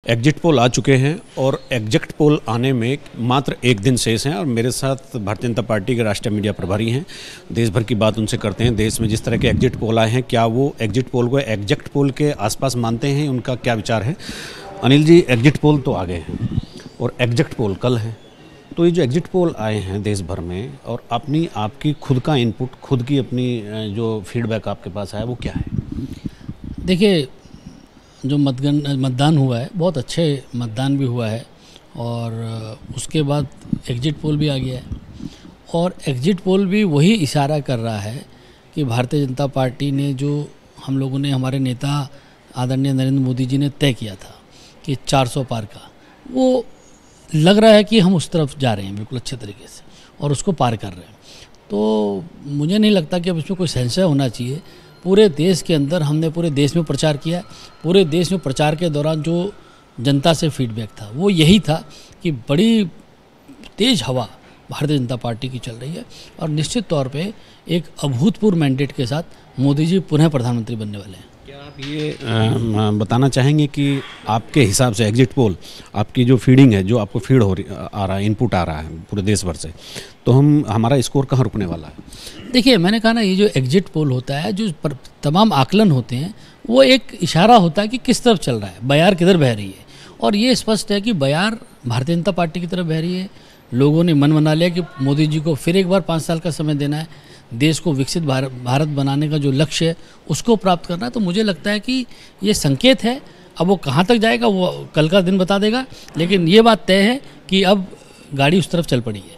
Exit poll आ चुके हैं और एग्जिट पोल आने में मात्र एक दिन शेष हैं और मेरे साथ भारतीय जनता पार्टी के राष्ट्रीय मीडिया प्रभारी हैं। देश भर की बात उनसे करते हैं। देश में जिस तरह के एग्जिट पोल आए हैं, क्या वो एग्जिट पोल को एग्जिट पोल के आसपास मानते हैं, उनका क्या विचार है? अनिल जी, एग्जिट पोल तो आ गए हैं और एग्जिट पोल कल है, तो ये जो एग्जिट पोल आए हैं देश भर में और आपकी खुद का इनपुट, खुद की अपनी जो फीडबैक आपके पास आया वो क्या है? देखिए, जो मतदान हुआ है बहुत अच्छे मतदान भी हुआ है और उसके बाद एग्जिट पोल भी आ गया है और एग्जिट पोल भी वही इशारा कर रहा है कि भारतीय जनता पार्टी ने, जो हम लोगों ने, हमारे नेता आदरणीय नरेंद्र मोदी जी ने तय किया था कि 400 पार का, वो लग रहा है कि हम उस तरफ जा रहे हैं बिल्कुल अच्छे तरीके से और उसको पार कर रहे हैं। तो मुझे नहीं लगता कि अब इसमें कोई संशय होना चाहिए। पूरे देश के अंदर हमने पूरे देश में प्रचार किया। पूरे देश में प्रचार के दौरान जो जनता से फीडबैक था वो यही था कि बड़ी तेज़ हवा भारतीय जनता पार्टी की चल रही है और निश्चित तौर पे एक अभूतपूर्व मैंडेट के साथ मोदी जी पुनः प्रधानमंत्री बनने वाले हैं। क्या आप ये बताना चाहेंगे कि आपके हिसाब से एग्जिट पोल, आपकी जो फीडिंग है, जो आपको फीड आ रहा है, इनपुट आ रहा है पूरे देश भर से, तो हमारा स्कोर कहाँ रुकने वाला है? देखिए, मैंने कहा ना, ये जो एग्जिट पोल होता है, जो तमाम आकलन होते हैं, वो एक इशारा होता है कि किस तरफ चल रहा है, बयार किधर बह रही है। और ये स्पष्ट है कि बयार भारतीय जनता पार्टी की तरफ बह रही है। लोगों ने मन बना लिया कि मोदी जी को फिर एक बार 5 साल का समय देना है, देश को विकसित भारत बनाने का जो लक्ष्य है उसको प्राप्त करना है। तो मुझे लगता है कि ये संकेत है। अब वो कहाँ तक जाएगा वो कल का दिन बता देगा, लेकिन ये बात तय है कि अब गाड़ी उस तरफ चल पड़ी है।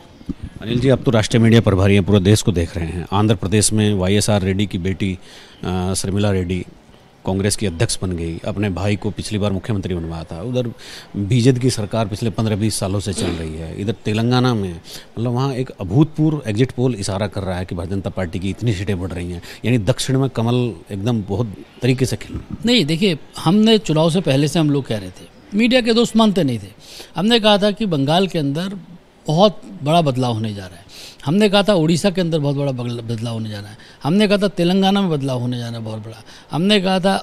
अनिल जी, आप तो राष्ट्रीय मीडिया प्रभारी हैं, पूरे देश को देख रहे हैं। आंध्र प्रदेश में YSR रेड्डी की बेटी शर्मिला रेड्डी कांग्रेस की अध्यक्ष बन गई, अपने भाई को पिछली बार मुख्यमंत्री बनवाया था। उधर बीजेपी की सरकार पिछले 15-20 सालों से चल रही है। इधर तेलंगाना में, मतलब वहाँ एक अभूतपूर्व एग्जिट पोल इशारा कर रहा है कि भारतीय जनता पार्टी की इतनी सीटें बढ़ रही हैं, यानी दक्षिण में कमल एकदम बहुत तरीके से खिल। नहीं, देखिए, हमने चुनाव से पहले से हम लोग कह रहे थे, मीडिया के दोस्त मानते नहीं थे। हमने कहा था कि बंगाल के अंदर बहुत बड़ा बदलाव होने जा रहा है। हमने कहा था उड़ीसा के अंदर बहुत बड़ा बदलाव होने जा रहा है। हमने कहा था तेलंगाना में बदलाव होने जा रहा है बहुत बड़ा। हमने कहा था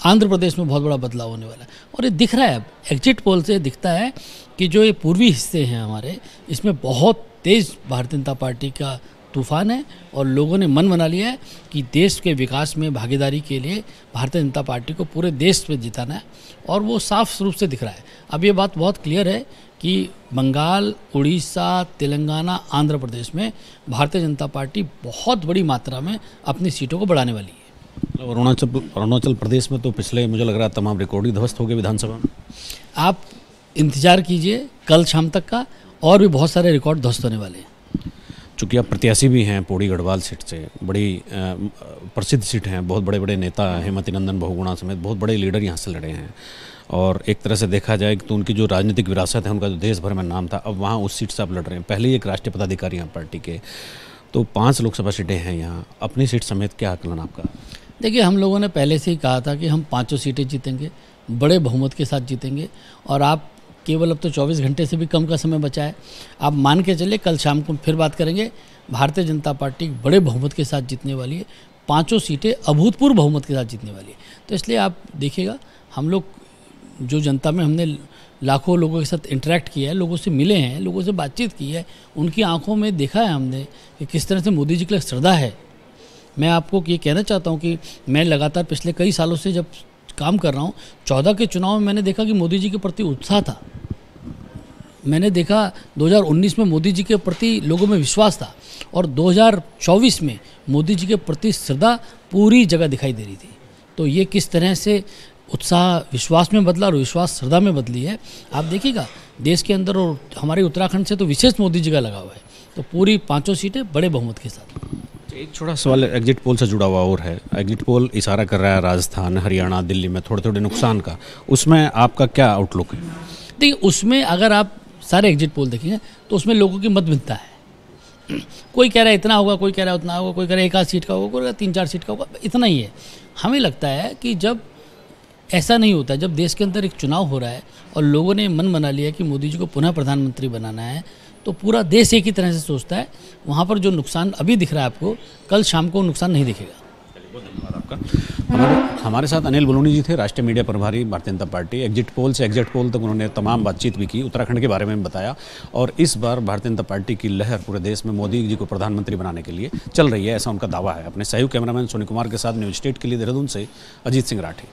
आंध्र प्रदेश में बहुत बड़ा बदलाव होने वाला है और ये दिख रहा है। अब एग्जिट पोल से दिखता है कि जो ये पूर्वी हिस्से हैं हमारे, इसमें बहुत तेज़ भारतीय जनता पार्टी का तूफान है और लोगों ने मन बना लिया है कि देश के विकास में भागीदारी के लिए भारतीय जनता पार्टी को पूरे देश में जिताना है और वो साफ रूप से दिख रहा है। अब ये बात बहुत क्लियर है कि बंगाल, उड़ीसा, तेलंगाना, आंध्र प्रदेश में भारतीय जनता पार्टी बहुत बड़ी मात्रा में अपनी सीटों को बढ़ाने वाली है। अरुणाचल प्रदेश में तो पिछले, मुझे लग रहा है, तमाम रिकॉर्ड ही ध्वस्त हो गए विधानसभा में। आप इंतजार कीजिए कल शाम तक का, और भी बहुत सारे रिकॉर्ड ध्वस्त होने वाले हैं। चूँकि आप प्रत्याशी भी हैं पौड़ी गढ़वाल सीट से, बड़ी प्रसिद्ध सीट हैं, बहुत बड़े बड़े नेता हेमंत नंदन बहुगुणा समेत बहुत बड़े लीडर यहाँ से लड़े हैं और एक तरह से देखा जाए तो उनकी जो राजनीतिक विरासत है, उनका जो देश भर में नाम था, अब वहाँ उस सीट से आप लड़ रहे हैं। पहले ही एक राष्ट्रीय पदाधिकारी हैं पार्टी के, तो 5 लोकसभा सीटें हैं यहाँ, अपनी सीट समेत क्या आकलन आपका? देखिए, हम लोगों ने पहले से ही कहा था कि हम 5 सीटें जीतेंगे, बड़े बहुमत के साथ जीतेंगे और आप केवल अब तो 24 घंटे से भी कम का समय बचा है। आप मान के चलिए कल शाम को फिर बात करेंगे। भारतीय जनता पार्टी बड़े बहुमत के साथ जीतने वाली है, 5 सीटें अभूतपूर्व बहुमत के साथ जीतने वाली है। तो इसलिए आप देखिएगा, हम लोग जो जनता में हमने लाखों लोगों के साथ इंटरेक्ट किया है, लोगों से मिले हैं, लोगों से बातचीत की है, उनकी आंखों में देखा है हमने कि किस तरह से मोदी जी के लिए श्रद्धा है। मैं आपको ये कहना चाहता हूँ कि मैं लगातार पिछले कई सालों से जब काम कर रहा हूँ, 14 के चुनाव में मैंने देखा कि मोदी जी के प्रति उत्साह था। मैंने देखा 2019 में मोदी जी के प्रति लोगों में विश्वास था और 2024 में मोदी जी के प्रति श्रद्धा पूरी जगह दिखाई दे रही थी। तो ये किस तरह से उत्साह विश्वास में बदला और विश्वास श्रद्धा में बदली है, आप देखिएगा। देश के अंदर और हमारे उत्तराखंड से तो विशेष मोदी जी का लगाव है। तो पूरी 5 सीटें बड़े बहुमत के साथ। एक छोटा सवाल एग्जिट पोल से जुड़ा हुआ और है। एग्जिट पोल इशारा कर रहा है राजस्थान, हरियाणा, दिल्ली में थोड़े थोड़े नुकसान का, उसमें आपका क्या आउटलुक है? देखिए, उसमें अगर आप सारे एग्जिट पोल देखेंगे तो उसमें लोगों की मत भिन्नता है। कोई कह रहा है इतना होगा, कोई कह रहा है उतना होगा, कोई कह रहा है 1 आध सीट का होगा, कोई कह रहा है 3-4 सीट का होगा, इतना ही है। हमें लगता है कि जब ऐसा नहीं होता, जब देश के अंदर एक चुनाव हो रहा है और लोगों ने मन बना लिया कि मोदी जी को पुनः प्रधानमंत्री बनाना है, तो पूरा देश एक ही तरह से सोचता है। वहाँ पर जो नुकसान अभी दिख रहा है आपको, कल शाम को नुकसान नहीं दिखेगा। आपका। हमारे साथ अनिल बलूनी जी थे, राष्ट्रीय मीडिया प्रभारी Bharatiya Janata party. Exit poll से एग्जिट पोल तक उन्होंने तमाम बातचीत भी की, उत्तराखंड के बारे में बताया। और इस बार भारतीय जनता पार्टी की लहर पूरे देश में मोदी जी को प्रधानमंत्री बनाने के लिए चल रही है, ऐसा उनका दावा है। अपने सहयोग कैमरामैन सोनी कुमार के साथ न्यूज स्टेट के लिए देहरादून से अजीत सिंह राठी।